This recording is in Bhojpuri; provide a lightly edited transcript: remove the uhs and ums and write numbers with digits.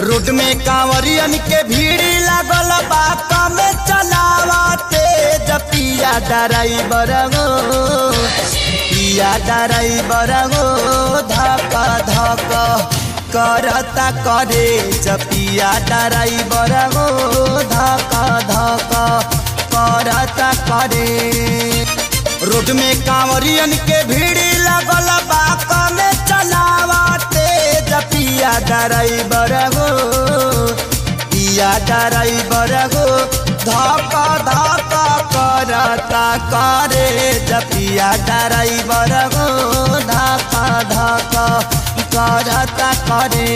रोड में कांवरियन के भीड़ लागल बात में चलावते पिया ड्राइवर गो पिया ड्राइवर गो धक धक करता करे पिया ड्राइवर गो धक धक करता करे। रोड में कांवरियन के भीड़ लागल बात में चलावते पिया ड्राइवर गो पिया ड्राइवर गो धक धक करता करे पिया ड्राइवर गो धक धक करता करे।